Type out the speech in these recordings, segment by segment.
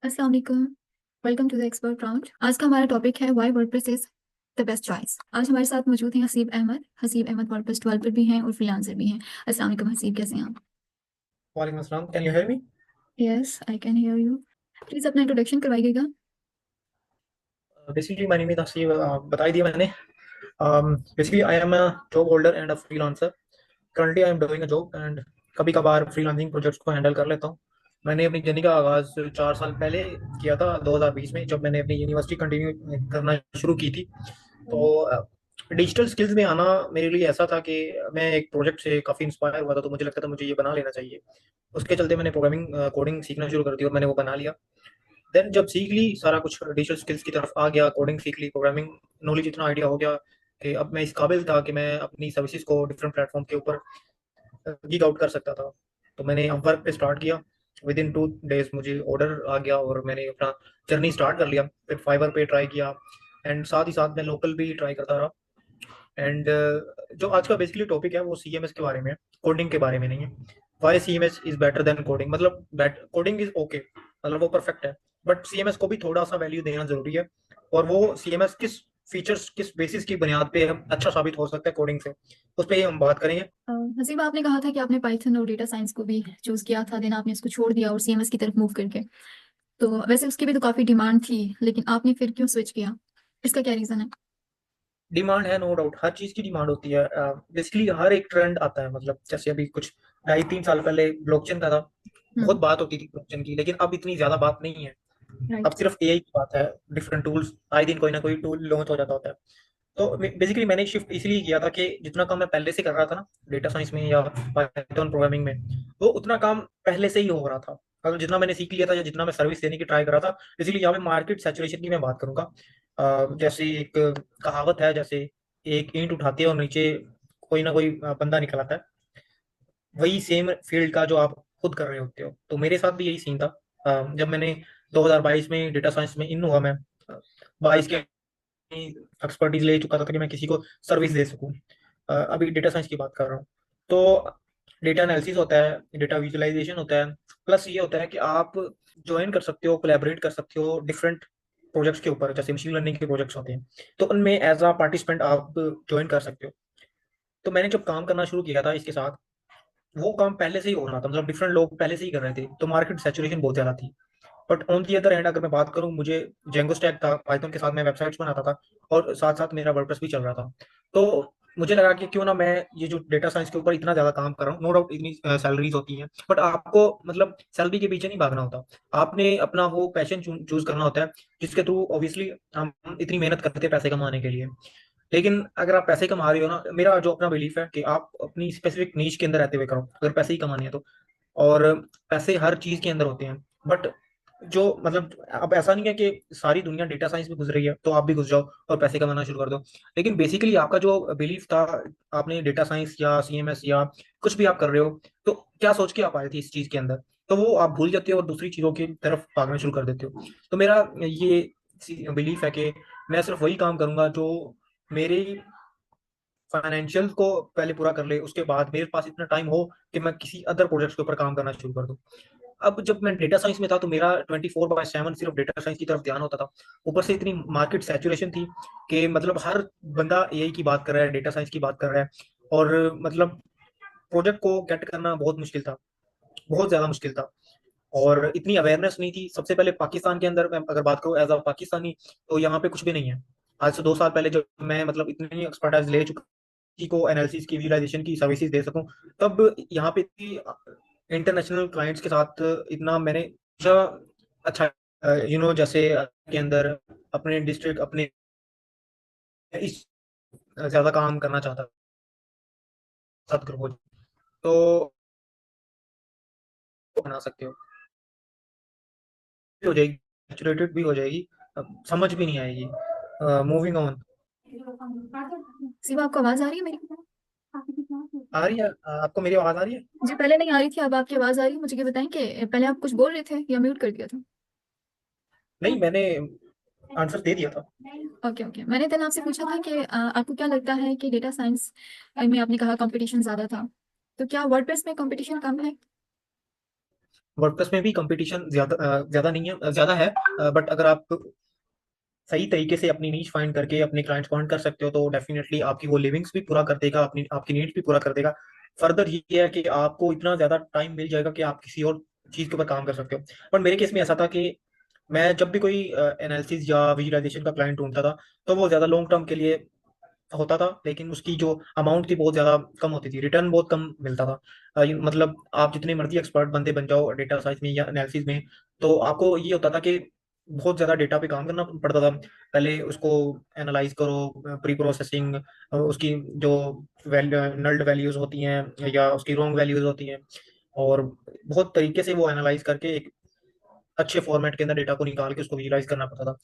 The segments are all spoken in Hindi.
अस्सलाम वालेकुम। Welcome to the expert round. आज का हमारा टॉपिक है why WordPress is the best choice. आज हमारे साथ मौजूद हैं हसीब अहमद वर्डप्रेस डेवलपर भी हैं और फ्रीलांसर भी हैं। अस्सलाम वालेकुम हसीब, कैसे हैं आप? वालेकुम अस्सलाम। Can you hear me? Yes, I can hear you. Please अपना इंट्रोडक्शन करवाइएगा। Basically my name is Haseeb. बता ही दिया मैंने। Basically I am a job holder and a freelancer. Currently I am doing a job and कभी कभार फ्रीलांसिंग प्रोजेक्ट्स को हैंडल कर लेता हूँ। मैंने अपनी जर्नी का आगाज 4 साल पहले किया था, 2020 में, जब मैंने अपनी यूनिवर्सिटी कंटिन्यू करना शुरू की थी। तो डिजिटल स्किल्स में आना मेरे लिए ऐसा था कि मैं एक प्रोजेक्ट से काफ़ी इंस्पायर हुआ था, तो मुझे लगता था मुझे ये बना लेना चाहिए। उसके चलते मैंने प्रोग्रामिंग कोडिंग सीखना शुरू कर दी और मैंने वो बना लिया। देन जब सीख ली, सारा कुछ डिजिटल स्किल्स की तरफ आ गया, कोडिंग सीख ली, प्रोग्रामिंग नॉलेज इतना आइडिया हो गया कि अब मैं इस काबिल था कि मैं अपनी सर्विसेज को डिफरेंट प्लेटफॉर्म के ऊपर गीक आउट कर सकता था। तो मैंने अपवर्क पे स्टार्ट किया। विद इन 2 डेज मुझे ऑर्डर आ गया और मैंने अपना जर्नी स्टार्ट कर लिया। फिर फाइवर पे ट्राई किया एंड साथ ही साथ मैं लोकल भी ट्राई करता रहा। एंड जो आज का बेसिकली टॉपिक है वो सीएमएस के बारे में है, कोडिंग के बारे में नहीं है। Why CMS is better than coding, मतलब कोडिंग इज ओके, मतलब वो परफेक्ट है, बट सीएमएस को भी थोड़ा सा वैल्यू देना जरूरी है। और वो सीएमएस किस फीचर्स, किस बेसिस की बुनियाद पे हम अच्छा साबित हो सकता है कोडिंग से, उस पर ही हम बात करेंगे। हसीब, आपने कहा था कि आपने पाइथन और डेटा साइंस को भी चूज किया था, देन आपने इसको छोड़ दिया और सीएमएस की तरफ मूव करके। तो वैसे उसकी भी तो काफी डिमांड थी, लेकिन आपने फिर क्यों स्विच किया? इसका क्या रीजन है? डिमांड है, नो डाउट, हर चीज की डिमांड होती है। बेसिकली हर एक ट्रेंड आता है, मतलब जैसे अभी कुछ 2.5-3 साल पहले ब्लॉकचेन का था। बहुत हम्म। बात होती थी ब्लॉकचेन की, लेकिन अब इतनी ज्यादा बात नहीं है। अब राइट। सिर्फ एआई की बात है। डिफरेंट टूल्स, आए दिन कोई ना कोई टूल लॉन्च हो जाता होता है। तो बेसिकली मैंने शिफ्ट इसलिए किया था कि जितना काम मैं पहले से कर रहा था ना, डेटा साइंस में या पाइथन प्रोग्रामिंग में, वो उतना काम पहले से ही हो रहा था। मतलब जितना मैंने सीख लिया था या जितना मैं सर्विस देने की ट्राई कर रहा था। इसीलिए यहाँ पे मार्केट सैचुरेशन की मैं बात करूंगा। जैसे एक कहावत है, जैसे एक ईंट उठाते हैं और नीचे कोई ना कोई बंदा निकल आता है। वही सेम फील्ड का जो आप खुद कर रहे होते हो, तो मेरे साथ भी यही सीन था। जब मैंने 2022 में डेटा साइंस में इन हुआ, मैं 22 के एक्सपर्टीज ले चुका था कि मैं किसी को सर्विस दे सकूं। अभी डेटा साइंस की बात कर रहा हूँ। तो डेटा एनालिसिस होता है, डेटा विजुअलाइजेशन होता है, प्लस ये होता है कि आप ज्वाइन कर सकते हो, कोलैबोरेट कर सकते हो डिफरेंट प्रोजेक्ट्स के ऊपर। जैसे मशीन लर्निंग के प्रोजेक्ट्स होते हैं, तो उनमें एज अ पार्टिसिपेंट आप ज्वाइन कर सकते हो। तो मैंने जब काम करना शुरू किया था इसके साथ, वो काम पहले से ही हो रहा था, मतलब डिफरेंट लोग पहले से ही कर रहे थे, तो मार्केट सैचुरेशन बहुत ज्यादा थी। But on the other hand अगर मैं बात करूं, मुझे जेंगो स्टैक था, पाइथन के साथ मैं वेबसाइट्स बनाता था और साथ साथ मेरा वर्डप्रेस भी चल रहा था। तो मुझे लगा कि क्यों ना मैं ये जो डेटा साइंस के ऊपर इतना ज्यादा काम कर रहा हूँ, नो डाउट इतनी सैलरीज होती हैं, बट आपको मतलब सैलरी के पीछे नहीं भागना होता। आपने अपना वो पैशन चूज करना होता है, जिसके थ्रू ऑब्वियसली हम इतनी मेहनत करते हैं पैसे कमाने के लिए। लेकिन अगर आप पैसे कमा रहे हो ना, मेरा जो अपना बिलीफ है कि आप अपनी स्पेसिफिक नीच के अंदर रहते हुए करो, अगर पैसे ही कमाने हैं तो। और पैसे हर चीज के अंदर होते हैं, बट जो मतलब अब ऐसा नहीं है कि सारी दुनिया डेटा साइंस में घुस रही है तो आप भी घुस जाओ और पैसे कमाना शुरू कर दो। लेकिन बेसिकली आपका जो बिलीफ था, आपने डेटा साइंस या सीएमएस या कुछ भी आप कर रहे हो, तो क्या सोच के आप आए थे इस चीज के अंदर, तो वो आप भूल जाते हो और दूसरी चीजों की तरफ भागना शुरू कर देते हो। तो मेरा ये बिलीफ है कि मैं सिर्फ वही काम करूंगा जो मेरे फाइनेंशियल को पहले पूरा कर ले, उसके बाद मेरे पास इतना टाइम हो कि मैं किसी अदर प्रोजेक्ट्स के ऊपर काम करना शुरू कर दूं। अब जब मैं डेटा साइंस में था तो मेरा 24/7 सिर्फ डेटा साइंस की तरफ ध्यान होता था। ऊपर से इतनी मार्केट सैचुरेशन थी कि मतलब हर बंदा एआई की बात कर रहा है, डेटा साइंस की बात कर रहा है। और मतलब प्रोजेक्ट को गेट करना बहुत मुश्किल था, बहुत ज्यादा मुश्किल था। और इतनी अवेयरनेस नहीं थी। सबसे पहले पाकिस्तान के अंदर मैं अगर बात करूँ एज अ पाकिस्तानी, तो यहाँ पे कुछ भी नहीं है। आज से 2 साल पहले जब मैं मतलब इतनी एक्सपर्टाइज ले चुका को एनालिसिस की, विजुअलाइजेशन की सर्विसेज दे सकूं, तब यहाँ पे इंटरनेशनल क्लाइंट्स के साथ इतना मैंने अच्छा, जैसे के अंदर अपने डिस्ट्रिक्ट अपने इस ज्यादा काम करना चाहता साथ ग्रुप तो बना सकते हो, हो जाएगी, सैचुरेटेड भी हो जाएगी, अब समझ भी नहीं आएगी। Moving on. सिवा, आपको आवाज आ रही है मेरी? आ रही है? आपको मेरी आवाज आ रही है? जी, पहले नहीं आ रही थी, अब आपकी आवाज आ रही है। मुझे ये बताएं कि पहले आप कुछ बोल रहे थे या म्यूट कर दिया था? नहीं, मैंने आंसर दे दिया था। ओके ओके, मैंने then आपसे पूछा था कि आपको क्या लगता है कि डेटा साइंस में आपने कहा कंपटीशन ज्यादा था, तो क्या वर्डप्रेस में कंपटीशन कम है? वर्डप्रेस में भी कंपटीशन ज्यादा नहीं है, ज्यादा है, बट अगर आप सही तरीके से अपनी नीच फाइंड करके अपने क्लाइंट्स पॉइंट कर सकते हो तो डेफिनेटली आपकी वो लिविंग्स भी पूरा कर देगा, अपनी आपकी नीड्स भी पूरा कर देगा। फर्दर ये है कि आपको इतना ज्यादा टाइम मिल जाएगा कि आप किसी और चीज के ऊपर काम कर सकते हो। पर मेरे केस में ऐसा था कि मैं जब भी कोई एनालिसिस या विजुअलाइजेशन का क्लाइंट ढूंढता था तो वो ज्यादा लॉन्ग टर्म के लिए होता था, लेकिन उसकी जो अमाउंट थी बहुत ज्यादा कम होती थी, रिटर्न बहुत कम मिलता था। मतलब आप जितने मर्जी एक्सपर्ट बंदे बन जाओ डेटा साइंस में या एनालिसिस में, तो आपको ये होता था कि बहुत ज्यादा डेटा पे काम करना पड़ता था। पहले उसको एनालाइज करो, प्री प्रोसेसिंग, उसकी जो नल्ड वैल्यूज होती हैं या उसकी रॉन्ग वैल्यूज होती हैं, और बहुत तरीके से वो एनालाइज करके एक अच्छे फॉर्मेट के अंदर डेटा को निकाल के उसको विजुलाइज करना पड़ता था।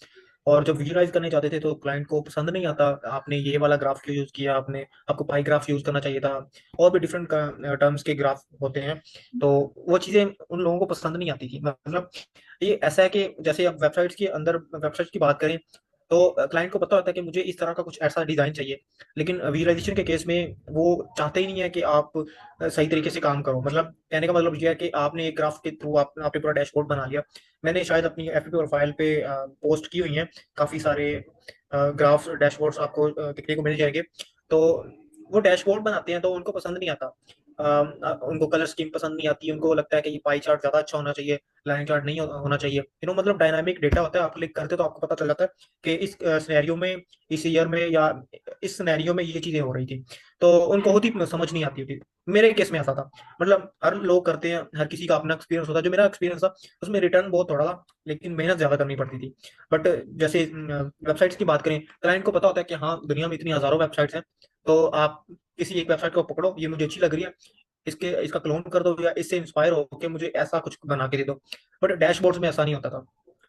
और जब विजुलाइज करने जाते थे तो क्लाइंट को पसंद नहीं आता, आपने ये वाला ग्राफ क्यों यूज किया, आपने आपको पाई ग्राफ यूज करना चाहिए था, और भी डिफरेंट टर्म्स के ग्राफ होते हैं। तो वो चीजें उन लोगों को पसंद नहीं आती थी। मतलब ये ऐसा है कि जैसे आप वेबसाइट्स के अंदर वेबसाइट्स की बात करें तो क्लाइंट को पता होता है कि मुझे इस तरह का कुछ ऐसा डिजाइन चाहिए, लेकिन विजुअलाइजेशन के केस में वो चाहते ही नहीं है कि आप सही तरीके से काम करो। मतलब कहने का मतलब ये है कि आपने एक ग्राफ के थ्रू आपने पूरा डैशबोर्ड बना लिया। मैंने शायद अपनी एफपी प्रोफाइल पे पोस्ट की हुई हैं काफी सारे ग्राफ डैशबोर्ड्स आपको देखने को मिल जाएंगे। तो वो डैशबोर्ड बनाते हैं तो उनको पसंद नहीं आता। उनको कलर स्कीम पसंद नहीं आती, उनको लगता है कि ये पाई चार्ट ज्यादा अच्छा होना चाहिए, लाइन चार्ट नहीं होना चाहिए। मतलब डायनामिक डेटा होता है, आप क्लिक करते हो तो आपको पता चल जाता है कि इस सिनेरियो में, इस ईयर में या इस सिनेरियो में ये चीजें हो रही थी। तो उनको होती समझ नहीं आती थी। मेरे केस में ऐसा था। मतलब हर लोग करते हैं, हर किसी का अपना एक्सपीरियंस होता है। जो मेरा एक्सपीरियंस था उसमें रिटर्न बहुत थोड़ा था, लेकिन मेहनत ज्यादा करनी पड़ती थी। बट जैसे वेबसाइट्स की बात करें, क्लाइंट को पता होता है कि हाँ दुनिया में इतनी हजारों वेबसाइट्स हैं, तो आप किसी एक वेबसाइट को पकड़ो, ये मुझे अच्छी लग रही है, इसके इसका क्लोन कर दो या इससे इंस्पायर होकर मुझे ऐसा कुछ बना के दे दो। बट डैशबोर्ड्स में ऐसा नहीं होता था।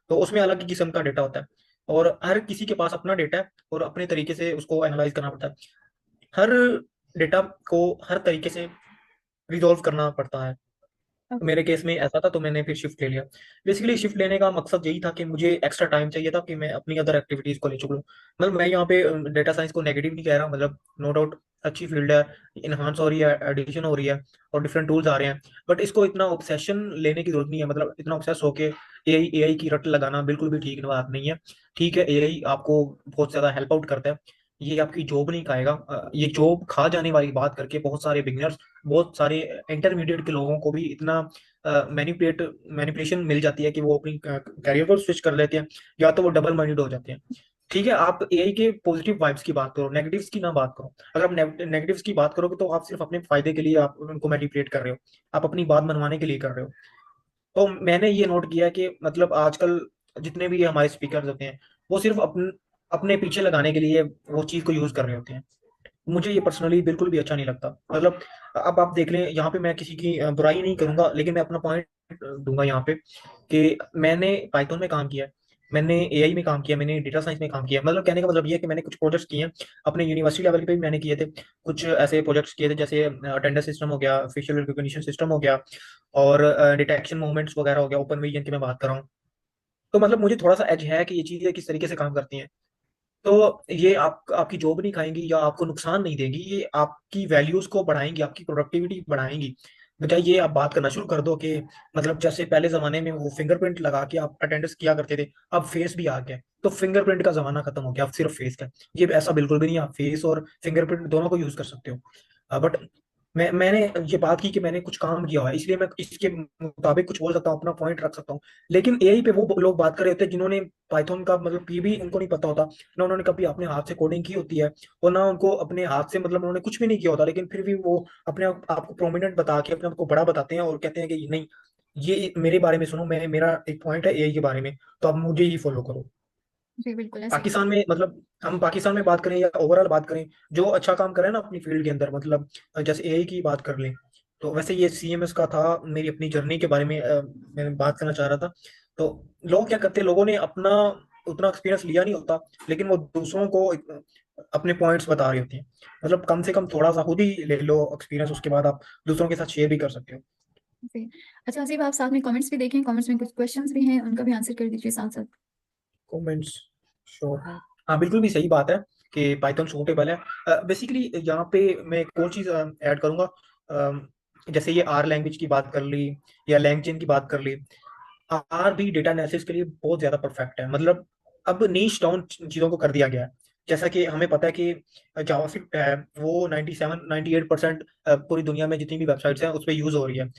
तो उसमें अलग ही किस्म का डेटा होता है, और हर किसी के पास अपना डेटा है और अपने तरीके से उसको एनालाइज करना पड़ता है। हर डेटा को हर तरीके से रिजॉल्व करना पड़ता है। तो ओके। मेरे केस में ऐसा था तो मैंने फिर शिफ्ट ले लिया। बेसिकली शिफ्ट लेने का मकसद यही था कि मुझे एक्स्ट्रा टाइम चाहिए था कि मैं अपनी अदर एक्टिविटीज को ले चुकूँ। मतलब मैं यहाँ पे डेटा साइंस को नेगेटिव नहीं कह रहा, मतलब नो डाउट अच्छी फील्ड है, इनहांस हो रही है, एडिशन हो रही है, और डिफरेंट टूल्स आ रहे हैं। बट इसको इतना ऑब्सेशन लेने की जरूरत नहीं है, मतलब इतना ऑब्सेस होके एआई की रट लगाना बिल्कुल भी ठीक बात नहीं है। ठीक है, एआई आपको बहुत ज्यादा हेल्प आउट करता है, ये आपकी जॉब नहीं खाएगा। ये जॉब खा जाने वाली बात करके बहुत सारे बिगनर्स, बहुत सारे इंटरमीडिएट के लोगों को भी इतना मैनिपुलेशन मिल जाती है कि वो अपनी कैरियर को स्विच कर लेते हैं, या तो वो डबल माइंडेड हो जाते हैं। ठीक है, आप एआई के पॉजिटिव वाइब्स की बात करो, नेगेटिव्स की ना बात करो। अगर आप नेगेटिव्स की बात करोगे तो आप सिर्फ अपने फायदे के लिए आप उनको मैनिपुलेट कर रहे हो, आप अपनी बात मनवाने के लिए कर रहे हो। तो मैंने ये नोट किया कि मतलब आजकल जितने भी हमारे स्पीकर होते हैं वो सिर्फ अपने पीछे लगाने के लिए वो चीज को यूज कर रहे होते हैं। मुझे ये पर्सनली बिल्कुल भी अच्छा नहीं लगता। मतलब अब आप देख लें, यहाँ पे मैं किसी की बुराई नहीं करूंगा, लेकिन मैं अपना पॉइंट दूंगा यहाँ पे कि मैंने पाइथन में काम किया है, मैंने एआई में काम किया, मैंने डेटा साइंस में काम किया। मतलब कहने का मतलब ये है कि मैंने कुछ प्रोजेक्ट्स किए हैं अपने यूनिवर्सिटी लेवल पे भी मैंने किए थे। कुछ ऐसे प्रोजेक्ट्स किए थे जैसे अटेंडेंस सिस्टम हो गया, फेशियल रिकॉग्निशन सिस्टम हो गया, और डिटेक्शन मूवमेंट्स वगैरह हो गया, ओपन विजन की मैं बात कर रहा हूँ। तो मतलब मुझे थोड़ा सा एज है कि ये चीजें किस तरीके से काम करती हैं। तो ये आपकी जॉब नहीं खाएंगी या आपको नुकसान नहीं देगी, ये आपकी वैल्यूज को बढ़ाएंगी, आपकी प्रोडक्टिविटी बढ़ाएंगी। बजाय ये आप बात करना शुरू कर दो कि मतलब जैसे पहले जमाने में वो फिंगरप्रिंट लगा के आप अटेंडेंस किया करते थे, अब फेस भी आ गया, तो फिंगरप्रिंट का जमाना खत्म हो गया, अब सिर्फ फेस का। ये ऐसा बिल्कुल भी नहीं है, आप फेस और फिंगरप्रिंट दोनों को यूज कर सकते हो। बट मैंने ये बात की कि मैंने कुछ काम किया हुआ है, इसलिए मैं इसके मुताबिक कुछ बोल सकता हूँ, अपना पॉइंट रख सकता हूँ। लेकिन एआई पे वो लोग बात कर रहे होते हैं जिन्होंने पाइथन का मतलब पी भी उनको नहीं पता होता, ना उन्होंने कभी अपने हाथ से कोडिंग की होती है, और ना उनको अपने हाथ से मतलब उन्होंने कुछ भी नहीं किया होता, लेकिन फिर भी वो अपने आप को प्रोमिनेंट बता के अपने आप को बड़ा बताते हैं और कहते हैं कि नहीं, ये मेरे बारे में सुनो, मैं मेरा एक पॉइंट है एआई के बारे में, तो आप मुझे ही फॉलो करो। जी बिल्कुल ऐसे ही। पाकिस्तान में मतलब हम पाकिस्तान में बात करें या ओवरऑल बात करें, जो अच्छा काम कर रहे हैं ना अपनी फील्ड के अंदर, मतलब जैसे एआई की बात कर लें, तो वैसे ये सीएमएस का था। मेरी अपनी जर्नी के बारे में मैंने बात करना चाह रहा था। तो लोग क्या करते हैं, लोगों ने अपना उतना एक्सपीरियंस लिया नहीं होता, लेकिन वो दूसरों को अपने पॉइंट्स बता रहे होते हैं। मतलब कम से कम थोड़ा सा खुद ही ले लो एक्सपीरियंस, उसके बाद आप दूसरों के साथ शेयर भी कर सकते हो। जी। अच्छा हसीब, आप साथ में कमेंट्स भी देखें, कमेंट्स में कुछ क्वेश्चंस भी हैं, उनका भी आंसर कर दीजिए साथ साथ। Comments, sure. हाँ बिल्कुल भी सही बात है कि पाइथन सूटेबल है। बेसिकली यहाँ पे मैं एक और चीज ऐड करूंगा। जैसे ये आर लैंग्वेज की बात कर ली या लैंगचेन की बात कर ली, आर भी डेटा एनालिसिस के लिए बहुत ज्यादा परफेक्ट है। मतलब अब नीश डाउन चीजों को कर दिया गया है। जैसा कि हमें पता है कि जावास्क्रिप्ट है वो 97 98% पूरी दुनिया में जितनी भी वेबसाइट्स हैं उस पर यूज हो रही है।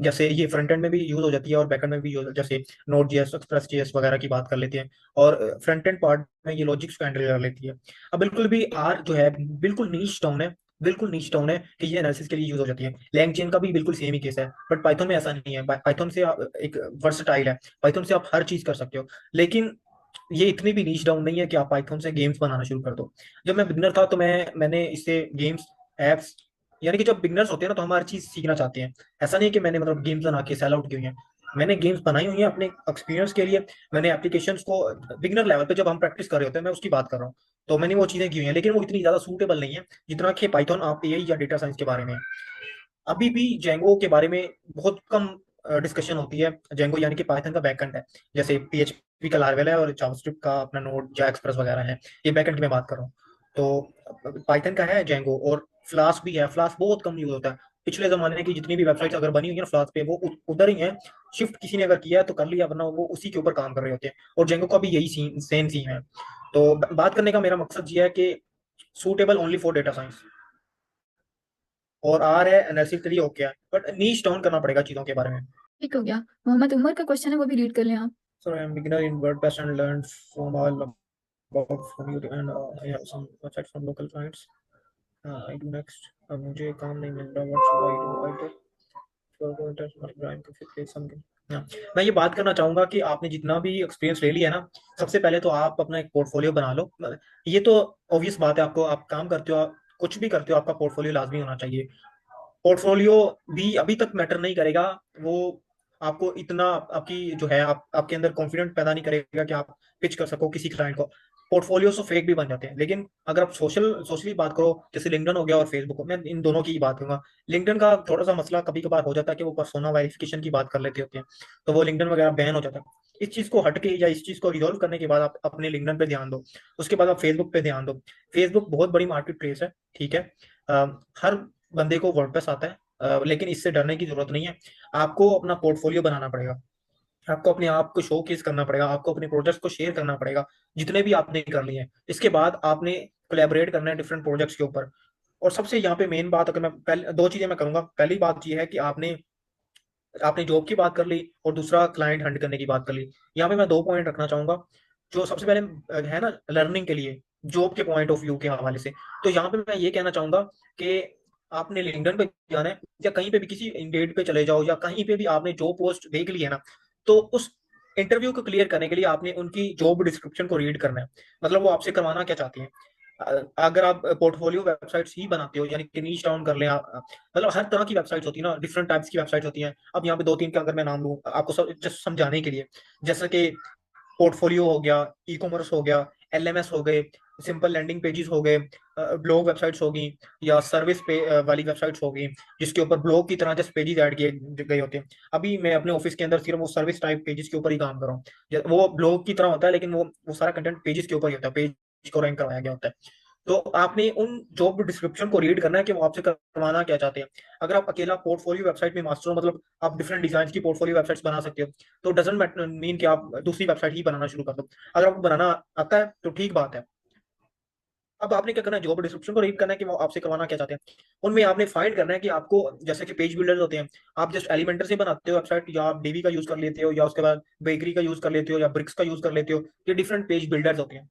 जैसे ये फ्रंट एंड में भी यूज हो जाती है और बैक एंड में भी यूज, जैसे नोड जेएस, एक्सप्रेस जेएस वगैरह की बात कर लेते हैं। और फ्रंट एंड पार्ट में ये लॉजिक्स को हैंडल कर लेती है। अब बिल्कुल भी आर जो है बिल्कुल नीश डाउन है, बिल्कुल नीच डाउन है कि ये एनालिसिस के लिए यूज हो जाती है। लैंगचेन का भी बिल्कुल सेम ही केस है, बट पाइथन में ऐसा नहीं है। पाइथन से एक वर्सटाइल है, पाइथन से आप हर चीज कर सकते हो। लेकिन ये इतनी भी नीच डाउन नहीं है कि आप पाइथन से गेम्स बनाना शुरू कर दो। जब मैं बिगनर था तो मैंने इससे गेम्स, एप्स, यानी कि जब बिगनर्स होते हैं ना तो हम हर चीज सीखना चाहते हैं। ऐसा नहीं है कि मैंने मतलब गेम्स बना के सेल आउट की हुई है। मैंने गेम्स बनाई हुई है अपने एक्सपीरियंस के लिए। मैंने एप्लीकेशंस को बिगनर लेवल पे जब हम प्रैक्टिस कर रहे होते हैं, मैं उसकी बात कर रहा हूँ। तो मैंने वो चीजें की हुई हैं, लेकिन वो इतनी ज्यादा सूटेबल नहीं है जितना कि पाइथन आप एआई या डेटा साइंस के बारे में है। अभी भी जेंगो के बारे में बहुत कम डिस्कशन होती है। जेंगो यानी कि पाइथन का बैकएंड है। जैसे पीएचपी का लारवेल है और जावास्क्रिप्ट का अपना नोड या एक्सप्रेस वगैरह है, ये बैकएंड की मैं बात कर रहा हूँ। तो पाइथन का है जेंगो, और फ्लास्क भी है। फ्लास्क बहुत कम यूज होता है। पिछले जमाने की जितनी भी वेबसाइट्स अगर बनी हुई है ना फ्लास्क पे, वो उधर ही है। शिफ्ट किसी ने अगर किया है तो कर लिया, वरना वो उसी के ऊपर काम कर रहे होते हैं। और जेंगो का भी यही सेम सीन है। तो बात करने का मेरा मकसद ये है कि suitable only for data science, और आर है एनालिसिस के लिए ओके है, बट नीच डाउन करना पड़ेगा चीजों के बारे में। ठीक हो गया। मोहम्मद उमर का क्वेश्चन है, वो भी रीड कर लें आप। So I'm beginner in WordPress and learned from all about from you and I have some websites from local clients. I do next. अब मुझे काम नहीं मिल रहा, what should I do? I do for content marketing to fit something. हाँ, मैं ये बात करना चाहूंगा कि आपने जितना भी एक्सपीरियंस ले लिया है ना, सबसे पहले तो आप अपना एक पोर्टफोलियो बना लो। ये तो ऑब्वियस बात है, आपको आप काम करते हो, आप कुछ भी करते हो, आपका पोर्टफोलियो लाजमी होना चाहिए। पोर्टफोलियो भी अभी तक मैटर नहीं करेगा। वो आपको इतना आपकी जो है आपके अंदर कॉन्फिडेंट पैदा नहीं करेगा कि आप पिच कर सको किसी क्लाइंट को। पोर्टफोलियो तो फेक भी बन जाते हैं। लेकिन अगर आप सोशली बात करो, जैसे लिंक्डइन हो गया और फेसबुक हो, मैं इन दोनों की ही बात करूंगा। लिंक्डइन का थोड़ा सा मसला कभी कभार हो जाता है कि वो पर्सोना वेरिफिकेशन की बात कर लेते होते हैं, तो वो लिंक्डइन वगैरह बैन हो जाता है। इस चीज को हटके या इस चीज को रिजोल्व करने के बाद आप अपने लिंक्डइन पे ध्यान दो। उसके बाद आप फेसबुक पे ध्यान दो। फेसबुक बहुत बड़ी मार्केट प्लेस है, ठीक है। हर बंदे को वर्डप्रेस आता है, लेकिन इससे डरने की जरूरत नहीं है। आपको अपना पोर्टफोलियो बनाना पड़ेगा, आपको अपने आप को शोकेस करना पड़ेगा, आपको अपने प्रोजेक्ट्स को शेयर करना पड़ेगा जितने भी आपने कर लिए हैं। इसके बाद आपने कोलैबोरेट करना है डिफरेंट प्रोजेक्ट्स के ऊपर। और सबसे यहाँ पे मेन बात, अगर मैं पहले दो चीजें मैं करूंगा। पहली बात ये है कि आपने आपने जॉब की बात कर ली और दूसरा क्लाइंट हंट करने की बात कर ली। यहाँ पे मैं दो पॉइंट रखना चाहूंगा। जो सबसे पहले है ना लर्निंग के लिए, जॉब के पॉइंट ऑफ व्यू के हवाले से, तो यहाँ पे मैं ये कहना चाहूंगा कि आपने लिंक्डइन पे जाना है या कहीं पे भी किसी इंडेड पे चले जाओ या कहीं पे भी आपने जॉब पोस्ट देख ली है ना, तो उस इंटरव्यू को क्लियर करने के लिए आपने उनकी जॉब डिस्क्रिप्शन को रीड करना है। मतलब वो आपसे करवाना क्या चाहती हैं। अगर आप पोर्टफोलियो वेबसाइट्स ही बनाते हो, यानी कि नीच डाउन कर लें आप, मतलब हर तरह की वेबसाइट्स होती है ना, डिफरेंट टाइप्स की वेबसाइट होती हैं। अब यहाँ पे दो तीन का अगर मैं नाम लूँ आपको सब जस्ट समझाने के लिए, जैसे कि पोर्टफोलियो हो गया, ई कॉमर्स हो गया, एलएमएस हो गए, सिंपल लैंडिंग पेजेस हो गए, ब्लॉग वेबसाइट्स होगी, या सर्विस पे वाली वेबसाइट्स होगी जिसके ऊपर ब्लॉग की तरह जस्ट पेजेस ऐड किए गए होते हैं। अभी मैं अपने ऑफिस के अंदर सिर्फ वो सर्विस टाइप पेजेस के ऊपर ही काम कर रहा हूँ। वो ब्लॉग की तरह होता है, लेकिन वो सारा कंटेंट पेजेस के ऊपर ही होता है, पेज को रैंक करवाया गया होता है। तो आपने उन जॉब डिस्क्रिप्शन को रीड करना है कि वो आपसे करवाना क्या चाहते हैं। अगर आप अकेला पोर्टफोलियो वेबसाइट में मास्टर हो, मतलब आप डिफरेंट डिजाइन की पोर्टफोलियो वेबसाइट्स बना सकते हो, तो डजंट मीन कि आप दूसरी वेबसाइट ही बनाना शुरू कर दो। अगर आपको बनाना आता है तो ठीक बात है। अब आपने क्या करना है, जॉब डिस्क्रिप्शन को रीड करना है कि वो आपसे करवाना क्या चाहते हैं। उनमें आपने फाइंड करना है कि आपको, जैसे कि पेज बिल्डर्स होते हैं, आप जस्ट एलिमेंटर से बनाते हो वेबसाइट, या आप डीबी का यूज कर लेते हो, या उसके बाद बेकरी का यूज कर लेते हो, या ब्रिक्स का यूज कर लेते हो। ये डिफरेंट पेज बिल्डर्स होते हैं।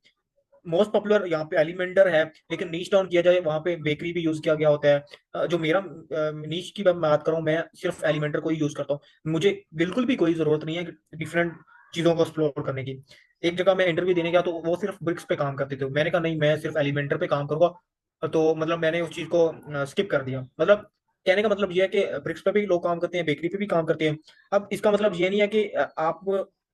मोस्ट पॉपुलर यहाँ पे एलिमेंटर है, लेकिन नीच डाउन किया जाए वहां पे बेकरी भी यूज किया गया होता है। जो मेरा नीच की मैं बात करूँ, मैं सिर्फ एलिमेंटर को ही यूज करता हूँ। मुझे बिल्कुल भी कोई जरूरत नहीं है डिफरेंट चीजों को एक्सप्लोर करने की। एक जगह मैं इंटरव्यू देने गया तो वो सिर्फ ब्रिक्स पे काम करते थे, मैंने कहा नहीं मैं सिर्फ एलिमेंटर पे काम करूंगा। तो मतलब मैंने उस चीज को स्किप कर दिया। मतलब कहने का मतलब ये है कि ब्रिक्स पे भी लोग काम करते हैं, बेकरी पे भी काम करते हैं। अब इसका मतलब ये नहीं है कि आप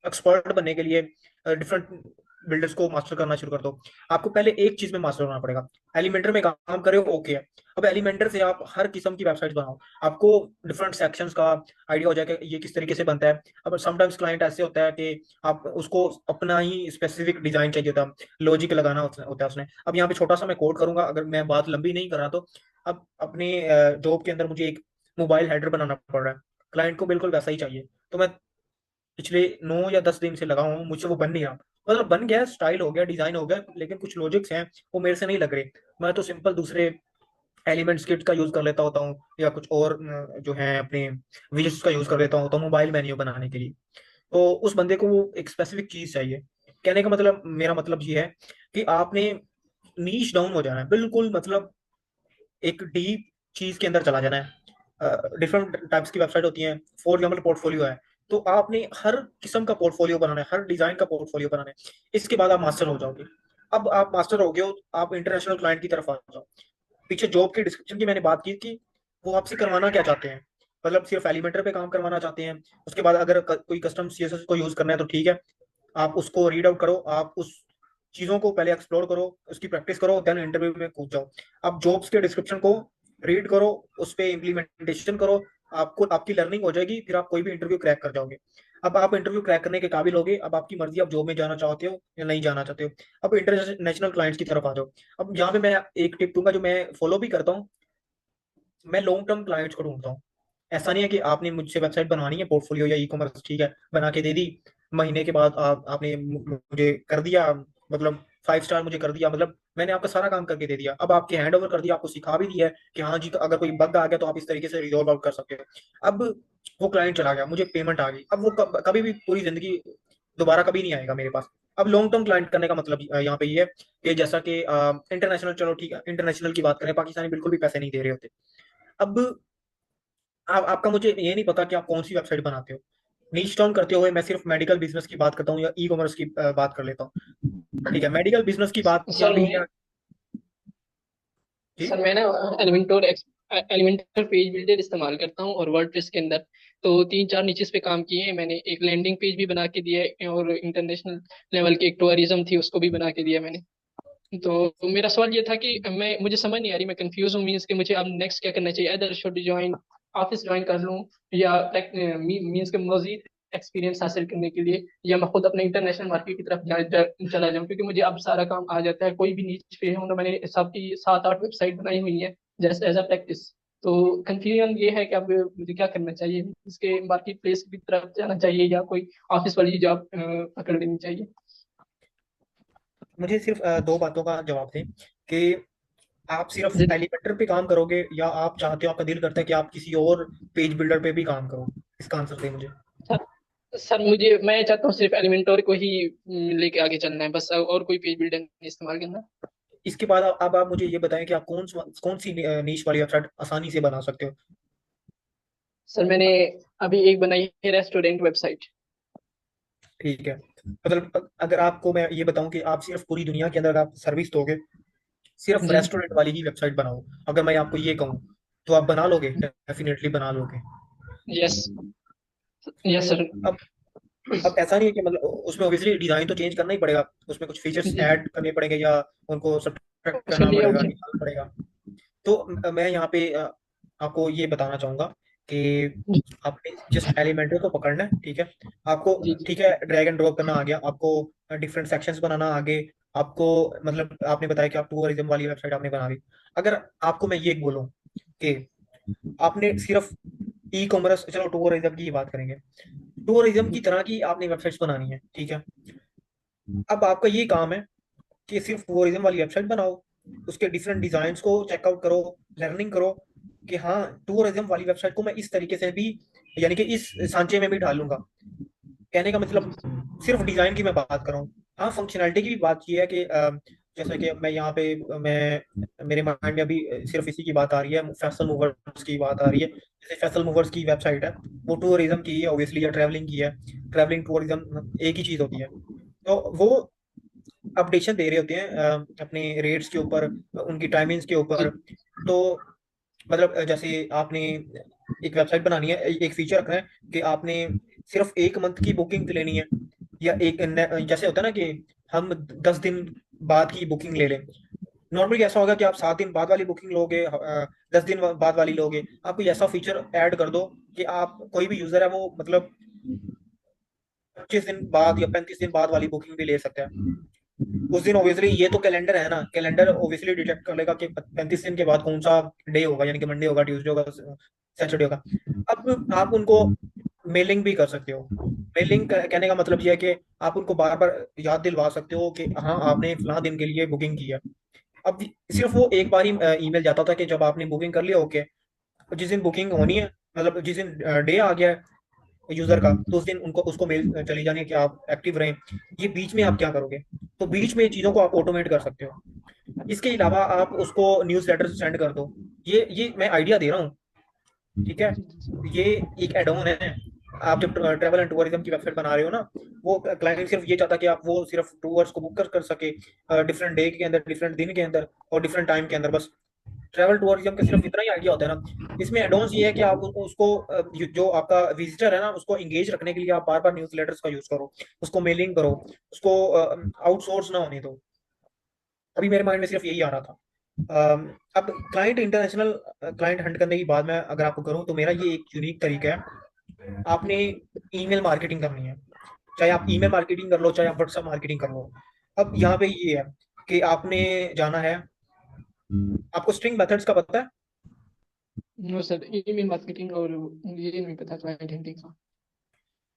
एक्सपर्ट बनने के लिए डिफरेंट बिल्डर्स को मास्टर करना शुरू कर दो। आपको पहले एक चीज में मास्टर होना पड़ेगा। एलिमेंटर में काम करे हो ओके है, अब एलिमेंटर से आप हर किस्म की वेबसाइट बनाओ। आपको डिफरेंट सेक्शंस का आइडिया हो जाएगा कि ये किस तरीके से बनता है। अब समटाइम्स क्लाइंट ऐसे होता है कि आप उसको अपना ही स्पेसिफिक डिजाइन चाहिए होता है, लॉजिक लगाना होता है उसने। अब यहाँ पे छोटा सा मैं कोड करूंगा, अगर मैं बात लंबी नहीं कर रहा तो। अब अपने जॉब के अंदर मुझे एक मोबाइल हेडर बनाना पड़ रहा है, क्लाइंट को बिल्कुल वैसा ही चाहिए। तो मैं पिछले 9 या 10 दिन से लगा हूँ, मुझसे वो बन नहीं रहा। मतलब बन गया, स्टाइल हो गया, डिजाइन हो गया, लेकिन कुछ लॉजिक्स हैं वो मेरे से नहीं लग रहे। मैं तो सिंपल दूसरे एलिमेंट्स किट का यूज कर लेता होता हूँ, या कुछ और जो है अपने विजेट्स का यूज कर लेता हूँ तो मोबाइल मेन्यू बनाने के लिए। तो उस बंदे को वो एक स्पेसिफिक चीज चाहिए। कहने का मतलब, मेरा मतलब ये है कि आपने नीश डाउन हो जाना है बिल्कुल, मतलब एक डीप चीज के अंदर चला जाना है। डिफरेंट टाइप्स की वेबसाइट होती हैं, फॉर एग्जाम्पल पोर्टफोलियो है, तो आपने हर किस्म का पोर्टफोलियो बनाना है, हर डिजाइन का पोर्टफोलियो बनाना है। इसके बाद आप मास्टर हो जाओगे। अब आप मास्टर हो गए हो, आप इंटरनेशनल क्लाइंट की तरफ आ जाओ। पीछे जॉब के डिस्क्रिप्शन की मैंने बात की कि वो आपसे करवाना क्या चाहते हैं। मतलब सिर्फ एलिमेंटर पे काम करवाना चाहते हैं, उसके बाद अगर कोई कस्टम सीएसएस को यूज करना है तो ठीक है, आप उसको रीड आउट करो, आप उस चीजों को पहले एक्सप्लोर करो, उसकी प्रैक्टिस करो, देन इंटरव्यू में कूद जाओ। आप जॉब्स के डिस्क्रिप्शन को रीड करो, उस पर इम्प्लीमेंटेशन करो, आपको आपकी लर्निंग हो जाएगी, फिर आप कोई भी इंटरव्यू क्रैक कर जाओगे। अब आप इंटरव्यू क्रैक करने के काबिल होगे, अब आपकी मर्जी, आप जॉब में जाना चाहते हो या नहीं जाना चाहते हो। अब इंटरनेशनल क्लाइंट्स की तरफ आ जाओ। अब यहाँ पे मैं एक टिप दूंगा जो मैं फॉलो भी करता हूँ। मैं लॉन्ग टर्म क्लाइंट्स को ढूंढता हूँ। ऐसा नहीं है कि आपने मुझसे वेबसाइट बनवानी है, पोर्टफोलियो या ई कॉमर्स, ठीक है, बना के दे दी, महीने के बाद आपने मुझे कर दिया, मतलब 5 स्टार मुझे कर दिया, मतलब मैंने आपका सारा काम करके दे दिया, अब आपके हैंड ओवर कर दिया, आपको सिखा भी दिया है कि हाँ जी, तो अगर कोई बग आ गया तो आप इस तरीके से रिजॉल्व आउट कर सकते हो। अब वो क्लाइंट चला गया, मुझे पेमेंट आ गई, अब वो कभी भी पूरी जिंदगी दोबारा कभी नहीं आएगा मेरे पास। अब लॉन्ग टर्म क्लाइंट करने का मतलब यहाँ पे ये है कि जैसा कि इंटरनेशनल, चलो ठीक है, इंटरनेशनल की बात करें, पाकिस्तानी बिल्कुल भी पैसे नहीं दे रहे होते। अब आपका मुझे ये नहीं पता कि आप कौन सी वेबसाइट बनाते हो। नीच डाउन करते हुए मैं सिर्फ मेडिकल बिजनेस की बात करता हूँ या ई कॉमर्स की बात कर लेता हूँ। ठीक है, मेडिकल बिजनेस की बात यहाँ सर पे मैं ये सर जी। मैं ना एलिमेंटर पेज बिल्डर इस्तेमाल करता हूँ और वर्डप्रेस के अंदर तो 3-4 नीचेस पे काम किए हैं मैंने। एक लैंडिंग पेज भी बना के दिया है और इंटरनेशनल लेवल की एक टूरिज्म थी उसको भी बना के दिया मैंने। तो मेरा सवाल ये था कि मैं मुझे समझ नहीं आ रही, मैं कंफ्यूज हूँ मीन्स कि मुझे अब नेक्स्ट क्या करना चाहिए। Other should join office join कर लूँ या मीन्स के मजीद एक्सपीरियंस हासिल करने के लिए, या मैं खुद अपने इंटरनेशनल मार्केट की तरफ चला जाऊँ, क्योंकि मुझे अब सारा काम आ जाता है। कोई भी नीच पे हूँ ना, मैंने सबकी 7-8 वेबसाइट बनाई हुई है जस्ट एज अ प्रैक्टिस। तो कंफ्यूजन ये है कि अब मुझे क्या करना चाहिए, इसके मार्केट प्लेस की तरफ जाना चाहिए या कोई ऑफिस वाली जॉब पकड़ लेनी चाहिए। मुझे सिर्फ दो बातों का जवाब दें कि आप सिर्फ एलिमेंटर पे काम करोगे या आप चाहते हो, आपका दिल करता है कि आप किसी और पेज बिल्डर पे भी काम करो। इसका आंसर दें मुझे। सर मुझे मैं चाहता हूँ सिर्फ एलिमेंटोर को ही लेके आगे चलना है बस, और कोई पेज बिल्डर नहीं इस्तेमाल करना। इसके बाद अब आप मुझे ये बताएं कि आप कौन सी नीश वाली वेबसाइट आसानी से बना सकते हो। सर मैंने अभी एक बनाई है रेस्टोरेंट वेबसाइट। ठीक है, मतलब अगर आपको मैं ये बताऊं कि आप सिर्फ पूरी दुनिया के अंदर आप सर्विस दोगे, सिर्फ जी। रेस्टोरेंट वाली ही वेबसाइट बनाओ, अगर मैं आपको ये कहूँ, तो आप बना लोगे? डेफिनेटली बना लोगे। यस। Yes sir. अब अब ऐसा नहीं है कि मतलब उसमें ऑब्वियसली डिजाइन तो चेंज करना ही पड़ेगा, उसमें कुछ फीचर्स जी। ऐड करने पड़ेंगे या उनको सब्ट्रैक्ट उसका करना लेआउट पड़ेगा, है। निकालना पड़ेगा। तो मैं यहाँ पे आपको ये बताना चाहूंगा कि जी। आपने जस्ट एलिमेंटर को पकड़ना है, ठीक है, आपको, जी। जी। ठीक है, ड्रैग एंड ड्रॉप करना आ गया आपको, डिफरेंट सेक्शंस बनाना आगे आपको, मतलब आपने बताया कि आप टूरिज्म वाली वेबसाइट आपने बना ली। अगर आपको मैं ये बोलूं कि आपने सिर्फ ई कॉमर्स, चलो टूरिज्म की ही बात करेंगे, टूरिज्म की तरह की आपने वेबसाइट्स बनानी है, ठीक है, अब आपका ये काम है कि सिर्फ टूरिज्म वाली वेबसाइट बनाओ, उसके डिफरेंट डिजाइन को चेकआउट करो, लर्निंग करो कि हाँ, टूरिज्म वाली वेबसाइट को मैं इस तरीके से भी, यानी कि इस सांचे में भी ढालूंगा। कहने का मतलब, सिर्फ डिजाइन की मैं बात कर रहा हूँ। हाँ, फंक्शनैलिटी की भी बात की है कि जैसे कि मैं यहाँ पे, मैं मेरे माइंड में अभी सिर्फ इसी की बात आ रही है, फैसल मूवर्स की बात आ रही है। जैसे फैसल मूवर्स की वेबसाइट है, वो टूरिज्म की है ऑब्वियसली, या ट्रैवलिंग की है। ट्रैवलिंग टूरिज्म एक ही चीज होती है। तो वो अपडेशन दे रहे होते हैं अपने रेट्स के ऊपर, उनकी टाइमिंग्स के ऊपर। जी। तो मतलब जैसे आपने एक वेबसाइट बनानी है, एक फीचर रखना है कि आपने सिर्फ 1 मंथ की बुकिंग लेनी है, या जैसे होता है ना कि हम 10 दिन बाद की बुकिंग ले लें। नॉर्मली ऐसा होगा कि आप 7 दिन बाद वाली बुकिंग लोगे, 10 दिन बाद वाली लोगे। आप कोई ऐसा फीचर ऐड कर दो कि आप, कोई भी यूजर है वो मतलब 25 दिन बाद या 35 दिन बाद वाली बुकिंग भी ले सकता है। उस दिन ऑब्वियसली ये तो कैलेंडर है ना, कैलेंडर ऑब्वियसली डिटेक्ट कर लेगा कि 35 दिन के बाद कौन सा डे होगा, यानी कि मंडे होगा, ट्यूसडे होगा, सैटरडे होगा। अब आप उनको मेलिंग भी कर सकते हो। मेलिंग कहने का मतलब ये है कि आप उनको बार बार याद दिलवा सकते हो कि हाँ आपने फलां दिन के लिए बुकिंग की है। अब सिर्फ वो एक बार ही ईमेल जाता था कि जब आपने बुकिंग कर लिया, ओके, जिस दिन बुकिंग होनी है, मतलब जिस दिन डे आ गया है यूजर का, तो उस दिन उनको उसको मेल चली जानी है कि आप एक्टिव रहें। ये बीच में आप क्या करोगे? तो बीच में चीजों को आप ऑटोमेट कर सकते हो। इसके अलावा आप उसको न्यूज़ लेटर सेंड कर दो। ये मैं आइडिया दे रहा हूँ, ठीक है? ये एक एड ऑन है। आप जब ट्रैवल एंड टूरिज्म की वेबसाइट बना रहे हो ना, वो क्लाइंट सिर्फ ये चाहता कि आप वो सिर्फ टूर्स को बुक कर सके डिफरेंट डे के अंदर, डिफरेंट दिन के अंदर और डिफरेंट टाइम के अंदर, बस। ट्रैवल टूरिज्म का सिर्फ इतना ही आइडिया होता है ना। इसमें एडवांस ये है कि आप उसको जो आपका विजिटर है ना, उसको एंगेज रखने के लिए आप बार बार न्यूज़ लेटर्स का यूज करो, उसको मेलिंग करो, उसको आउटसोर्स ना होने दो। अभी मेरे माइंड में सिर्फ यही आ रहा था। अब क्लाइंट इंटरनेशनल क्लाइंट हंट करने की बात मैं अगर आपको करूं, तो मेरा ये एक यूनिक तरीका है। आपने ईमेल मार्केटिंग करनी है, चाहे आप ईमेल मार्केटिंग कर लो, चाहे आप व्हाट्सएप मार्केटिंग कर लो। अब यहाँ पे ये है कि आपने जाना है, आपको स्ट्रिंग मेथड्स का पता है? नो सर, ईमेल मार्केटिंग और ये नहीं पता क्लाइंट हिंटिंग का।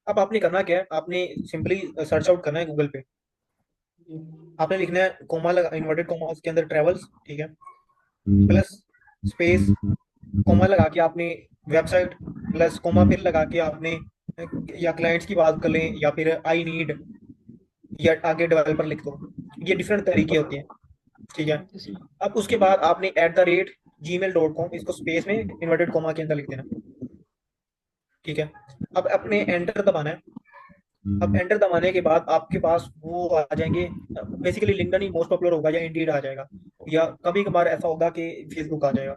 अब आपने करना क्या है, आपने सिंपली सर्च आउट करना है गूगल पे। आपने लिखना है कोमा लगा, इन्वर्टेड कोमा उसके अंदर ट्रेवल्स, ठीक है, प्लस स्पेस कोमा लगा के आपने वेबसाइट, प्लस कोमा फिर लगा के आपने या क्लाइंट्स की बात कर लें या फिर आई नीड, या आगे डेवलपर लिख दो। ये डिफरेंट तरीके होते हैं, ठीक है? अब उसके बाद आपने @gmail.com इसको स्पेस में इन्वर्टेड कोमा के अंदर लिख देना, ठीक है? अब अपने एंटर दबाना है। अब एंटर दबाने के बाद आपके पास वो आ जाएंगे, बेसिकली लिंक्डइन ही मोस्ट पॉपुलर होगा, या इंडीड आ जाएगा, या कभी कभार ऐसा होगा कि फेसबुक आ जाएगा।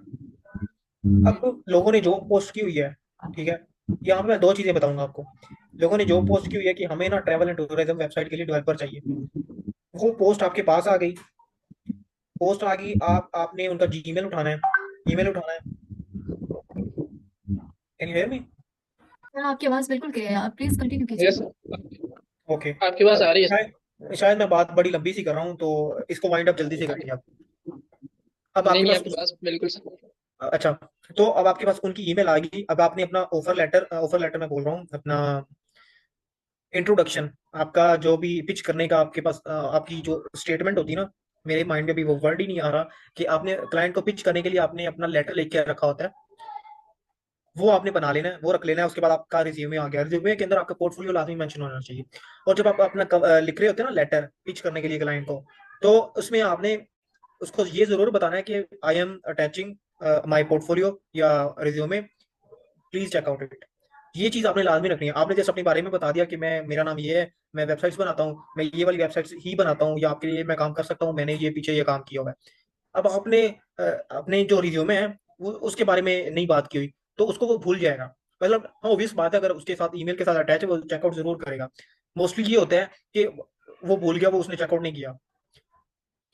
अब लोगों ने जॉब पोस्ट की हुई है, ठीक है? यहाँ पे मैं दो चीजें बताऊंगा आपको। लोगों ने जॉब पोस्ट की हुई है कि हमें ना ट्रैवल एंड टूरिज्म वेबसाइट के लिए डेवलपर चाहिए। वो पोस्ट आपके पास आ गई, पोस्ट आ गई, आपने उनका जीमेल उठाना है, ईमेल उठाना है। Can you hear me? हाँ, आपकी आवाज़ बिल्कुल क्लियर है, आप प्लीज़ कंटिन्यू कीजिए। Yes sir, okay. आपकी बात अब आ रही है सर। शायद मैं बात बड़ी लंबी सी कर रहा हूँ, तो इसको वाइंड अप जल्दी से करिए आप। अब नहीं आपके नहीं, पास आपकी बात बिल्कुल सर। अच्छा, तो अब आपके पास उनकी ईमेल आ गई। अब आपने अपना ऑफर लेटर मैं बोल रहा हूँ, अपना इंट्रोडक्शन, आपका जो भी पिच करने का आपके पास आपकी जो स्टेटमेंट होती है ना, मेरे माइंड में भी वो वर्ड ही नहीं आ रहा कि आपने क्लाइंट को पिच करने के लिए आपने अपना लेटर लिख के रखा होता है, वो आपने बना लेना है, वो रख लेना है। उसके बाद आपका रिज्यूमे आ गया, रिज्यूमे के अंदर आपका पोर्टफोलियो लाजमी मेंशन होना चाहिए। और जब आप अपना लिख रहे होते हैं ना लेटर पिच करने के लिए क्लाइंट को, तो उसमें आपने उसको ये जरूर बताना है कि I am attaching my portfolio या resume, please check out it. ये चीज आपने लाजमी रखनी है। आपने जैसे अपने बारे में बता दिया कि मैं, मेरा नाम ये है, मैं वेबसाइट्स बनाता हूँ, मैं ये वाली वेबसाइट्स ही बनाता हूँ, या आपके लिए मैं काम कर सकता हूँ, मैंने ये पीछे ये काम किया हुआ है। अब आपने अपने जो रिज्यूमे है वो उसके बारे में नहीं बात की हुई, तो उसको वो भूल जाएगा। मतलब हाँ, ऑब्वियस बात है, अगर उसके साथ ईमेल के साथ अटैच है वो चेकआउट जरूर करेगा। मोस्टली ये होता है कि वो भूल गया, वो उसने चेकआउट नहीं किया।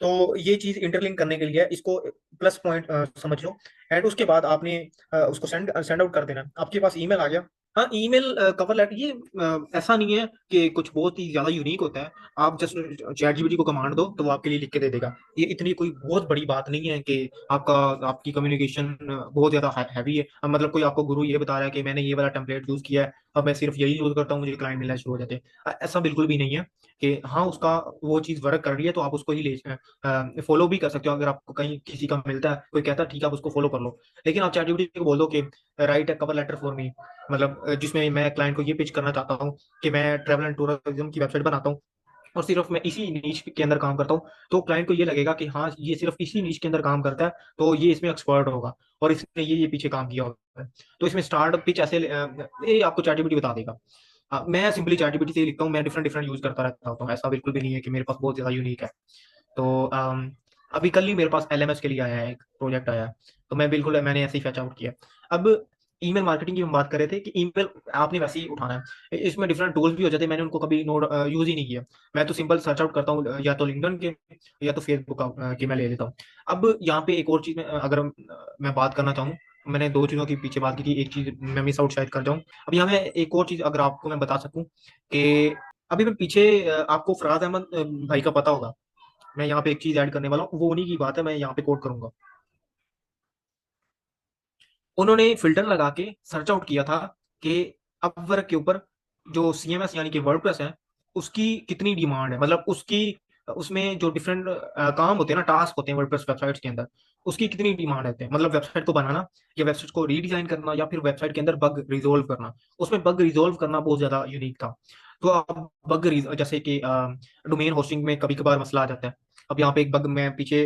तो ये चीज इंटरलिंक करने के लिए इसको प्लस पॉइंट समझ लो। एंड उसके बाद आपने उसको सेंड सेंड आउट कर देना। आपके पास ईमेल आ गया। हाँ, ईमेल कवर लेटर ये ऐसा नहीं है कि कुछ बहुत ही ज्यादा यूनिक होता है। आप जस्ट चैट जीपीटी को कमांड दो तो वो आपके लिए लिख के दे देगा। ये इतनी कोई बहुत बड़ी बात नहीं है कि आपका आपकी कम्युनिकेशन बहुत ज्यादा हैवी है। अब मतलब कोई आपको गुरु ये बता रहा है कि मैंने ये वाला टेम्पलेट यूज किया है, अब मैं सिर्फ यही यूज करता हूँ, मुझे क्लाइंट मिलना शुरू हो जाते हैं। ऐसा बिल्कुल भी नहीं है कि हाँ उसका वो चीज वर्क कर रही है तो आप उसको ही ले फॉलो भी कर सकते हो। अगर आपको कहीं किसी का मिलता है, कोई कहता है ठीक है आप उसको फॉलो कर लो, लेकिन आप चैटजीपीटी को बोल दो कि write a cover letter for me, मतलब जिसमें मैं क्लाइंट को ये पिच करना चाहता हूँ कि मैं ट्रैवल एंड टूरिज्म की वेबसाइट बनाता हूँ और सिर्फ मैं इसी नीच के अंदर काम करता हूँ। तो क्लाइंट को ये लगेगा कि हाँ ये सिर्फ इसी नीच के अंदर काम करता है, तो ये इसमें एक्सपर्ट होगा और इसने ये पीछे काम किया होगा। तो इसमें स्टार्ट पिच ऐसे ये आपको चैटजीपीटी बता देगा। मैं सिंपली चैटजीपीटी से ही लिखता हूँ, मैं डिफरेंट डिफरेंट यूज करता रहता हूँ, ऐसा बिल्कुल भी नहीं है कि मेरे पास बहुत ज्यादा यूनिक है। तो अभी कल ही मेरे पास एलएमएस के लिए आया है, एक प्रोजेक्ट आया है, तो मैं बिल्कुल मैंने ऐसे ही फैच आउट किया। अब ईमेल मार्केटिंग की हम बात कर रहे थे कि ईमेल आपने वैसे ही उठाना है। इसमें डिफरेंट टूल्स भी हो जाते हैं, मैंने उनको कभी नोट यूज ही नहीं किया। मैं तो सिंपल सर्च आउट करता हूँ, या तो लिंक्डइन के या तो फेसबुक के मैं ले लेता हूँ। अब यहाँ पे एक और चीज अगर मैं बात करना चाहूँ, मैंने दो चीजों के पीछे बात की थी, एक चीज मैं मिस आउट शायद कर जाऊँ। अब यहाँ मैं एक और चीज अगर आपको मैं बता सकूं कि अभी मैं पीछे आपको फराज अहमद भाई का पता होगा, मैं यहाँ पे एक चीज ऐड करने वाला हूँ, वो उन्हीं की बात है, मैं यहाँ पे कोट करूंगा। उन्होंने फिल्टर लगा के सर्च आउट किया था कि अपवर्क के ऊपर जो सीएमएस यानी कि वर्डप्रेस है उसकी कितनी डिमांड है, मतलब उसकी उसमें जो डिफरेंट काम होते हैं ना, टास्क होते हैं वर्डप्रेस वेबसाइट्स के अंदर, उसकी कितनी डिमांड रहते हैं, मतलब वेबसाइट को बनाना या वेबसाइट को रीडिजाइन करना या फिर वेबसाइट के अंदर बग रिजोल्व करना। उसमें बग रिजोल्व करना बहुत ज्यादा यूनिक था। तो अब जैसे कि डोमेन होस्टिंग में कभी कभार मसला आ जाता है। अब यहाँ पे एक बग मैं पीछे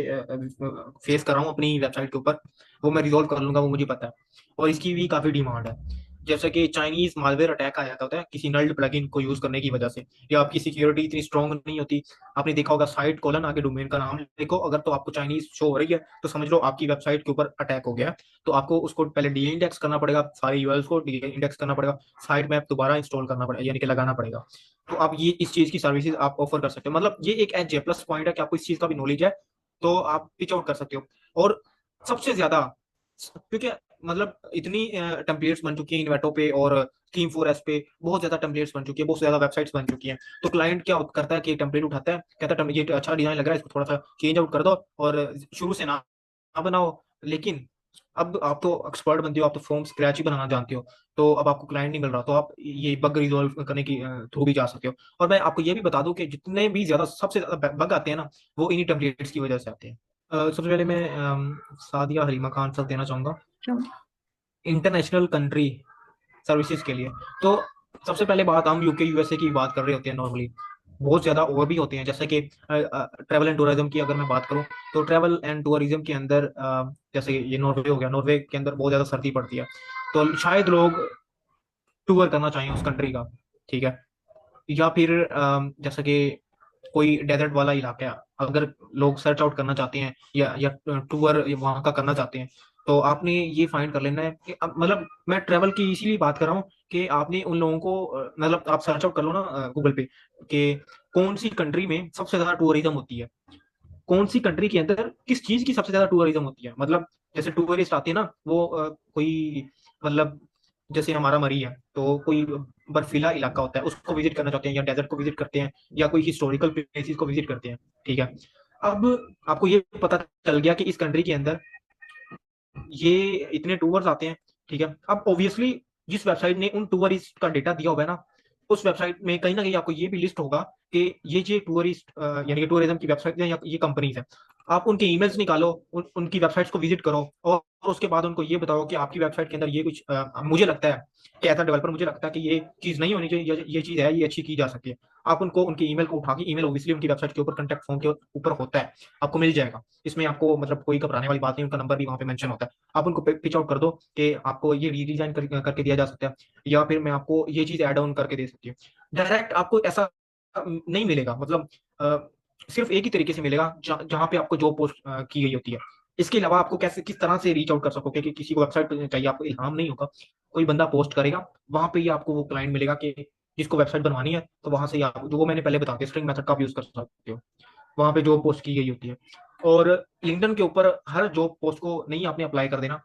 फेस कर रहा हूँ अपनी वेबसाइट के ऊपर, वो मैं रिजोल्व कर लूंगा, वो मुझे पता है। और इसकी भी काफी डिमांड है। जैसे कि चाइनीज मालवेयर अटैक आ जाता होता है किसी नल्ड प्लगइन को यूज करने की वजह से, या आपकी सिक्योरिटी इतनी स्ट्रांग नहीं होती। आपने देखा होगा साइट कोलन आगे डोमेन का नाम देखो, अगर तो आपको चाइनीज शो हो रही है तो समझ लो आपकी वेबसाइट के ऊपर अटैक हो गया है। तो आपको उसको पहले डी इंडेक्स करना पड़ेगा, सारे यूआरएल्स को डी इंडेक्स करना पड़ेगा, साइट मैप दोबारा इंस्टॉल करना पड़ेगा यानी कि लगाना पड़ेगा। तो आप ये इस चीज की सर्विसेज आप ऑफर कर सकते हो, मतलब ये एक एज है, प्लस पॉइंट है कि आपको इस चीज का भी नॉलेज है, तो आप पिच आउट कर सकते हो। और सबसे ज्यादा, क्योंकि मतलब इतनी टेम्पलेट्स बन चुकी हैं इन्वेटो पे और थीम 4S पे, बहुत ज्यादा टेम्पलेट्स बन चुकी है, बहुत ज्यादा वेबसाइट्स बन चुकी हैं। तो क्लाइंट क्या करता है कि टेम्पलेट उठाता है, कहता है ये अच्छा डिजाइन लग रहा है, इसको थोड़ा सा चेंज आउट कर दो और शुरू से ना बनाओ। लेकिन अब आप तो एक्सपर्ट बनते हो, आप तो फ्रॉम स्क्रैच ही बनाना जानते हो, तो अब आपको क्लाइंट नहीं मिल रहा, तो आप ये बग रिजॉल्व करने की थ्रू भी जा सकते हो। और मैं आपको ये भी बता दूं कि जितने भी ज्यादा सबसे ज्यादा बग आते हैं ना, वो इन्हीं टेम्पलेट्स की वजह से आते हैं। सबसे पहले मैं सादिया हलीमा का आंसर देना चाहूंगा क्यों? इंटरनेशनल कंट्री सर्विसेज के लिए। तो सबसे पहले बात हम यूके यूएसए की बात कर रहे होते हैं नॉर्मली, बहुत ज्यादा और भी होते हैं, जैसे कि ट्रैवल एंड टूरिज्म की अगर मैं बात करूं, तो ट्रैवल एंड टूरिज्म के अंदर जैसे ये नॉर्वे हो गया, नॉर्वे के अंदर बहुत ज्यादा सर्दी पड़ती है, तो शायद लोग टूर करना चाहिए उस कंट्री का, ठीक है। या फिर जैसे कि कोई डेजर्ट वाला इलाका है, अगर लोग सर्च आउट करना चाहते हैं या टूर वहां का करना चाहते हैं, तो आपने ये फाइंड कर लेना है कि मतलब मैं ट्रैवल की इसीलिए बात कर रहा हूँ कि आपने उन लोगों को मतलब आप सर्च आउट कर लो ना गूगल पे कि कौन सी कंट्री में सबसे ज्यादा टूरिज्म होती है, कौन सी कंट्री के अंदर किस चीज की सबसे ज्यादा टूरिज्म होती है। मतलब जैसे टूरिस्ट आते हैं ना, वो कोई मतलब जैसे हमारा मरी है तो कोई बर्फीला इलाका होता है उसको विजिट करना चाहते हैं, या डेजर्ट को विजिट करते हैं, या कोई हिस्टोरिकल प्लेसेस को विजिट करते हैं, ठीक है। अब आपको ये पता चल गया कि इस कंट्री के अंदर ये इतने टूवर्स आते हैं, ठीक है। अब ऑब्वियसली जिस वेबसाइट ने उन टूरिस्ट का डेटा दिया होगा है ना, उस वेबसाइट में कहीं ना कहीं आपको ये भी लिस्ट होगा कि ये टूरिस्ट यानी कि टूरिज्म की वेबसाइट है या ये कंपनीज है। आप उनके ईमेल्स निकालो, उनकी वेबसाइट्स को विजिट करो, और उसके बाद उनको ये बताओ कि आपकी वेबसाइट के अंदर ये कुछ मुझे लगता है कि एज अ डेवलपर मुझे लगता है कि ये चीज नहीं होनी चाहिए, ये चीज है, ये अच्छी की जा सकती है। आप उनको उनके ईमेल को उठा के, ईमेल ओबियसली उनकी वेबसाइट के ऊपर कॉन्टैक्ट फॉर्म के ऊपर होता है, आपको मिल जाएगा। इसमें आपको मतलब कोई घबराने वाली बात नहीं, उनका नंबर भी वहाँ पे मेंशन होता है। आप उनको पिच आउट कर दो कि आपको ये रीडिजाइन करके दिया जा सकता है, या फिर मैं आपको ये चीज ऐड ऑन करके दे सकती हूँ। डायरेक्ट आपको ऐसा नहीं मिलेगा, मतलब सिर्फ एक ही तरीके से मिलेगा जहाँ पे आपको जॉब पोस्ट की गई होती है। इसके अलावा आपको कैसे किस तरह से रीच आउट कर सकोगे कि किसी को वेबसाइट पर चाहिए, आपको इल्हाम नहीं होगा, कोई बंदा पोस्ट करेगा वहां पे ही आपको वो क्लाइंट मिलेगा कि जिसको वेबसाइट बनवानी है, तो वहां से ही आप जो वो मैंने पहले बता दिया स्ट्रिंग मेथड का आप यूज कर सकते हो, वहां पे जॉब पोस्ट की गई होती है। और लिंक्डइन के ऊपर हर जॉब पोस्ट को नहीं आपने अप्लाई कर देना,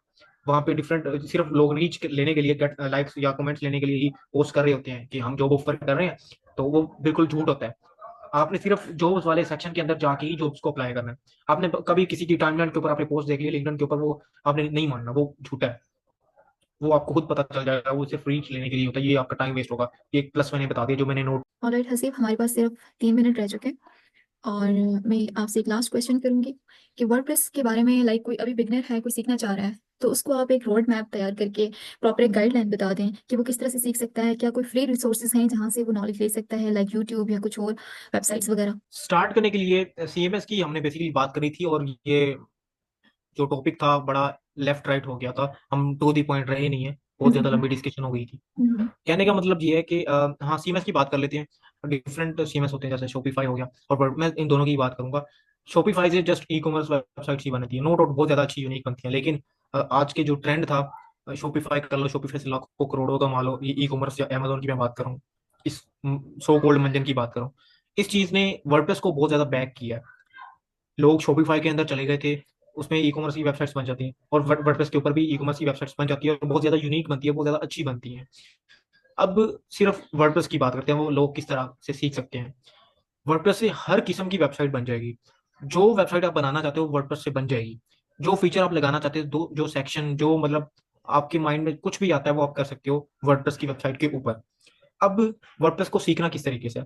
वहां पे डिफरेंट सिर्फ लोग रीच लेने के लिए, गेट लाइक्स या कमेंट्स लेने के लिए ही पोस्ट कर रहे होते हैं कि हम जॉब ऑफर कर रहे हैं, तो वो बिल्कुल झूठ होता है। आपने सिर्फ जॉब्स वाले सेक्शन के अंदर जाके ही जॉब्स को अप्लाई करना है। आपने कभी किसी की टाइमलाइन के ऊपर आपने पोस्ट देख लिया लिंक्डइन के ऊपर, वो आपने नहीं मानना, वो झूठा है, वो आपको खुद पता चल जाएगा, वो सिर्फ रीच लेने के लिए होता है, ये आपका टाइम वेस्ट होगा। ये एक प्लस मैंने बता दिया जो मैंने नोट। ऑलराइट हसीब, हमारे पास सिर्फ 3 मिनट रह चुके हैं, और मैं आपसे एक लास्ट क्वेश्चन करूंगी कि वर्डप्रेस के बारे में, लाइक कोई अभी बिगनर है, कोई सीखना चाह रहा है, तो उसको आप एक रोड मैप तैयार करके प्रॉपर एक गाइडलाइन बता दें कि वो किस तरह से सीख सकता है। क्या कोई फ्री रिसोर्सेज हैं जहाँ से वो नॉलेज ले सकता है, लाइक यूट्यूब या कुछ और वेबसाइट्स वगैरह? स्टार्ट करने के लिए सीएमएस की हमने बेसिकली बात करी थी, और ये जो टॉपिक था बड़ा लेफ्ट राइट हो गया था, हम टू दी पॉइंट रहे नहीं है, बहुत ज्यादा हम्म, लंबी डिस्कशन हो गई थी। हम्म, कहने का मतलब ये है कि हाँ सीएमएस की बात कर लेते हैं। डिफरेंट सीएमएस होते हैं, जैसे शॉपिफाई हो गया और मैं इन दोनों की बात करूंगा। शॉपिफाई से जस्ट ई कॉमर्स वेबसाइट ही बनती है, नो डाउट बहुत ज्यादा अच्छी यूनिक बनती है, लेकिन आज के जो ट्रेंड था, शॉपिफाई कर लो, शॉपिफाई से लाखों करोड़ों कमा लो, ई कॉमर्स या अमेजोन की मैं बात करूँ, इस सो कोल्ड मंजन की बात करूँ, इस चीज ने वर्डप्रेस को बहुत ज्यादा बैक किया है। लोग शॉपिफाई के अंदर चले गए थे, उसमें ई कॉमर्स की वेबसाइट्स बन जाती हैं, और वर्डप्रेस के ऊपर भी ई कॉमर्स की वेबसाइट्स बन जाती है, और बहुत ज्यादा यूनिक बनती है, बहुत ज्यादा अच्छी बनती है। अब सिर्फ वर्डप्रेस की बात करते हैं, वो लोग किस तरह से सीख सकते हैं। वर्डप्रेस से हर किस्म की वेबसाइट बन जाएगी। जो वेबसाइट आप बनाना चाहते हो वर्डप्रेस से बन जाएगी। जो फीचर आप लगाना चाहते हो, जो सेक्शन, जो मतलब आपके माइंड में कुछ भी आता है वो आप कर सकते हो वर्डप्रेस की वेबसाइट के ऊपर। अब वर्डप्रेस को सीखना किस तरीके से है?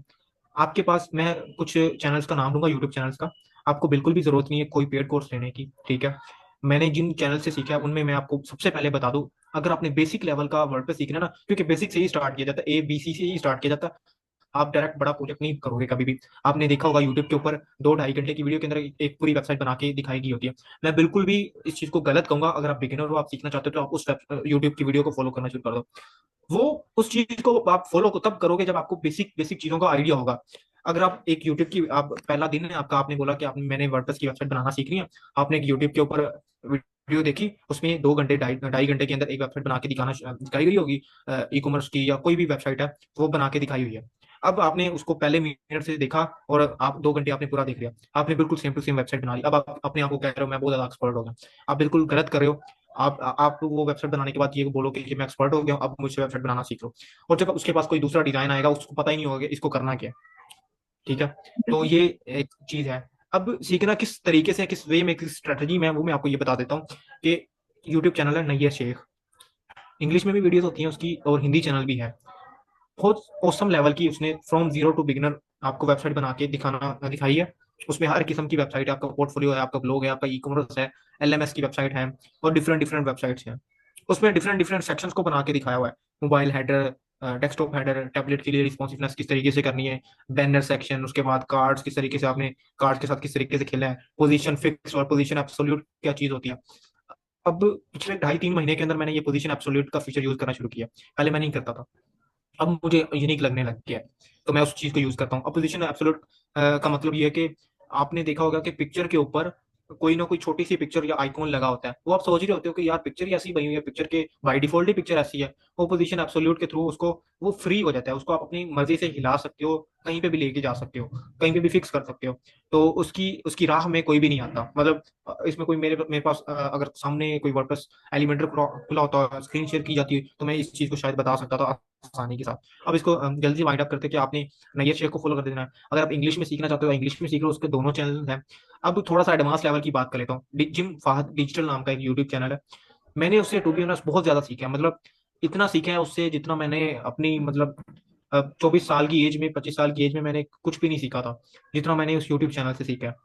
आपके पास मैं कुछ चैनल्स का नाम लूंगा, यूट्यूब चैनल्स का। आपको बिल्कुल भी जरूरत नहीं है कोई पेड कोर्स लेने की, ठीक है। मैंने जिन चैनल से सीखा है उनमें मैं आपको सबसे पहले बता दूं, अगर आपने बेसिक लेवल का वर्डप्रेस सीखना है ना, क्योंकि बेसिक से ही स्टार्ट किया जाता है, ABC से ही स्टार्ट किया जाता है। आप डायरेक्ट बड़ा प्रोजेक्ट नहीं करोगे कभी भी। आपने देखा होगा यूट्यूब के ऊपर 2-2.5 घंटे की वीडियो के अंदर एक पूरी वेबसाइट बना के दिखाई गई होती है। मैं बिल्कुल भी इस चीज को गलत कहूंगा। अगर आप बिगिनर हो, आप सीखना चाहते हो, तो आप उस यूट्यूब की वीडियो को फॉलो करना शुरू कर दो। वो उस चीज को आप फॉलो को तब करोगे जब आपको बेसिक बेसिक चीजों का आइडिया होगा। अगर आप एक यूट्यूब की, आप पहला दिन है आपका, आपने बोला कि आपने मैंने वर्डप्रेस की वेबसाइट बनाना सीखनी है। आपने एक यूट्यूब के ऊपर वीडियो देखी, उसमें 2 घंटे 2.5 घंटे के अंदर एक वेबसाइट बना के दिखाई गई होगी। ई कॉमर्स की या कोई भी वेबसाइट है, वो बना के दिखाई हुई है। अब आपने उसको पहले मिनट से देखा और आप 2 घंटे आपने पूरा देख लिया। आपने बिल्कुल सेम टू सेम वेबसाइट बना ली। अब आप अपने आप को कह रहे हो मैं बहुत ज्यादा एक्सपर्ट हो गया। आप बिल्कुल गलत कर रहे हो। आप वो वेबसाइट बनाने के बाद ये बोलोगे कि मैं एक्सपर्ट हो गया हूं, अब मुझसे वेबसाइट बनाना सीख लो। और जब उसके पास कोई दूसरा डिजाइन आएगा, उसको पता ही नहीं होगा कि इसको करना क्या है, ठीक है। तो ये एक चीज है। अब सीखना किस तरीके से, किस वे में, किस स्ट्रेटजी में, वो मैं आपको ये बता देता हूँ कि यूट्यूब चैनल है नैयर शेख। इंग्लिश में भी वीडियोस होती हैं उसकी और हिंदी चैनल भी है। बहुत औसम लेवल की उसने फ्रॉम जीरो टू बिगिनर आपको वेबसाइट बना के दिखाई है। उसमें हर किस्म की वेबसाइट है, आपका पोर्टफोलियो है, आपका ब्लॉग है, आपका ई कॉमर्स है, LMS की वेबसाइट है, और डिफरेंट डिफरेंट वेबसाइट्स हैं। उसमें डिफरेंट डिफरेंट सेक्शंस को बना के दिखाया हुआ है। Mobile header, desktop header, tablet के लिए रिस्पॉन्सिवनेस किस तरीके से करनी है, बैनर सेक्शन, उसके बाद कार्ड्स किस तरीके से आपने कार्ड्स के साथ किस तरीके से खेलना है, पोजीशन फिक्स और पोजीशन एब्सोल्यूट क्या चीज होती है। अब पिछले 2.5-3 महीने के अंदर मैंने ये पोजीशन एब्सोल्यूट का फीचर यूज करना शुरू किया। पहले मैं नहीं करता था, अब मुझे यूनिक लगने लग गया है, तो मैं उस चीज को यूज करता हूँ। अपोजिशन एब्सोल्यूट का मतलब ये है कि आपने देखा होगा कि पिक्चर के ऊपर कोई ना कोई छोटी सी पिक्चर या आइकॉन लगा होता है। वो आप सोच रहे होते हो कि यार पिक्चर ही ऐसी बनी हुई है, पिक्चर के बाय डिफॉल्ट ही पिक्चर ऐसी है। वो पोजीशन एब्सोल्यूट के थ्रू उसको वो फ्री हो जाता है, उसको आप अपनी मर्जी से हिला सकते हो, कहीं पे भी लेके जा सकते हो, कहीं पे भी फिक्स कर सकते हो। तो उसकी उसकी राह में कोई भी नहीं आता। मतलब इसमें कोई मेरे मेरे पास अगर सामने कोई वर्डप्रेस एलिमेंटर खुला होता, स्क्रीन शेयर की जाती है, तो मैं इस चीज को शायद बता सकता था आसानी के साथ। अब इसको जल्दी से वाइंड अप करते कि आपने नैयर शेख को फॉलो कर देना है। अगर आप इंग्लिश में सीखना चाहते हो इंग्लिश में सीख लो, उसके दोनों चैनल हैं। अब थोड़ा सा एडवांस लेवल की बात कर लेता हूँ। जिम फाहद डिजिटल नाम का एक यूट्यूब चैनल है। मैंने उससे टू बी ऑनेस्ट बहुत ज्यादा सीखा है। मतलब इतना सीखा है उससे जितना मैंने अपनी मतलब 24 साल की एज में, 25 साल की एज में मैंने कुछ भी नहीं सीखा था, जितना मैंने उस यूट्यूब चैनल से सीखा है।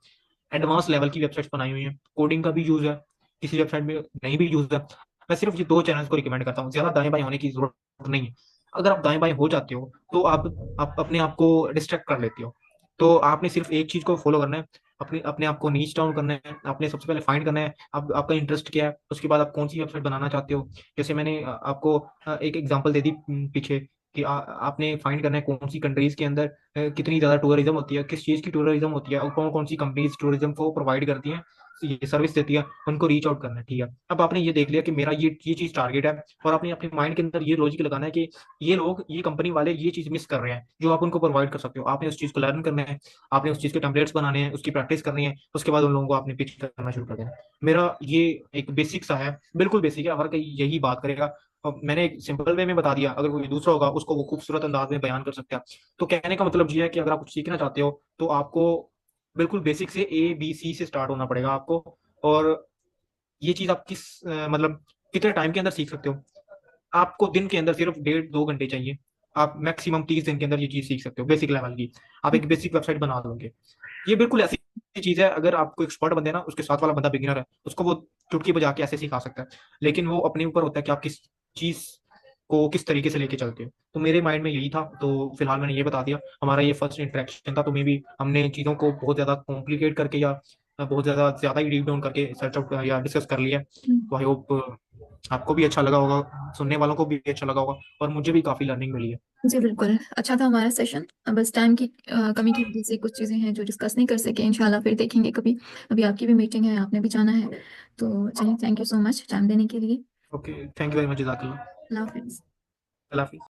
एडवांस लेवल की वेबसाइट्स बनाई हुई है, कोडिंग का भी यूज है, किसी वेबसाइट में नहीं भी यूज है। मैं सिर्फ ये 2 चैनल्स को रिकमेंड करता हूँ, ज्यादा दाएं बाएं होने की जरूरत नहीं है। अगर आप दाएं बाएं हो जाते हो तो आप अपने आप को डिस्ट्रैक्ट कर लेते हो। तो आपने सिर्फ एक चीज को फॉलो करना है, अपने अपने आप को नीच डाउन करना है। आपने सबसे पहले फाइंड करना है आपका इंटरेस्ट क्या है, उसके बाद आप कौन सी वेबसाइट बनाना चाहते हो। जैसे मैंने आपको एक एग्जांपल दे दी पीछे, कि आपने फाइंड करना है कौन सी कंट्रीज के अंदर कितनी ज्यादा टूरिज्म होती है, किस चीज की टूरिज्म होती है, और कौन कौन सी कंपनीज टूरिज्म को प्रोवाइड करती हैं, ये सर्विस देती है, उनको रीच आउट करना है, ठीक है। अब आपने ये देख लिया कि मेरा ये चीज टारगेट है, और आपने अपने माइंड के अंदर ये लॉजिक लगाना है कि ये लोग, ये कंपनी वाले ये चीज मिस कर रहे हैं जो आप उनको प्रोवाइड कर सकते हो। आपने उस चीज को लर्न करना है, आपने उस चीज के टेम्पलेट्स बनाने हैं, उसकी प्रैक्टिस करनी है, उसके बाद उन लोगों को आपने पिच करना शुरू कर देना है। मेरा ये एक बेसिक सा है, बिल्कुल बेसिक है, हर कोई यही बात करेगा। अब मैंने एक सिंपल वे में बता दिया, अगर कोई दूसरा होगा उसको वो खूबसूरत अंदाज में बयान कर सकता है। तो कहने का मतलब ये है कि अगर आप कुछ सीखना चाहते हो तो आपको बिल्कुल बेसिक से ABC से स्टार्ट होना पड़ेगा आपको। और ये चीज आप मतलब कितने टाइम के अंदर सीख सकते हो? आपको दिन के अंदर सिर्फ 1.5-2 घंटे चाहिए। आप मैक्सिमम 30 दिन के अंदर ये चीज सीख सकते हो, बेसिक लेवल की। आप एक बेसिक वेबसाइट बना दोगे। ये बिल्कुल ऐसी चीज है, अगर आपको एक्सपर्ट बंदे ना, उसके साथ वाला बंदा बिगिनर है, उसको वो चुटकी बजा के ऐसे सिखा सकता है। लेकिन वो अपने ऊपर होता है कि आप किस चीज को किस तरीके से लेके चलते हो। तो मेरे माइंड में यही था, तो फिलहाल मैंने ये बता दिया। हमारा ये फर्स्ट इंटरेक्शन था, तो मे भी हमने चीज़ों को बहुत ज़्यादा कॉम्प्लिकेट करके या बहुत ज़्यादा ही डीप डाउन करके सर्च आउट या डिस्कस कर लिया। तो आई होप आपको भी अच्छा लगा होगा, सुनने वालों को भी अच्छा लगा होगा, और मुझे भी काफ़ी लर्निंग मिली है। जी बिल्कुल, अच्छा था हमारा सेशन। बस टाइम की कमी की वजह से कुछ चीज़ें हैं जो डिस्कस नहीं कर सके, इंशाल्लाह फिर देखेंगे कभी। अभी आपकी भी मीटिंग है, आपने भी जाना है। तो चलिए, thank you so much time देने के लिए। Okay, thank you very much, जज़ाकल्लाह। अल्लाह हाफिज़। अल्लाह हाफिज़।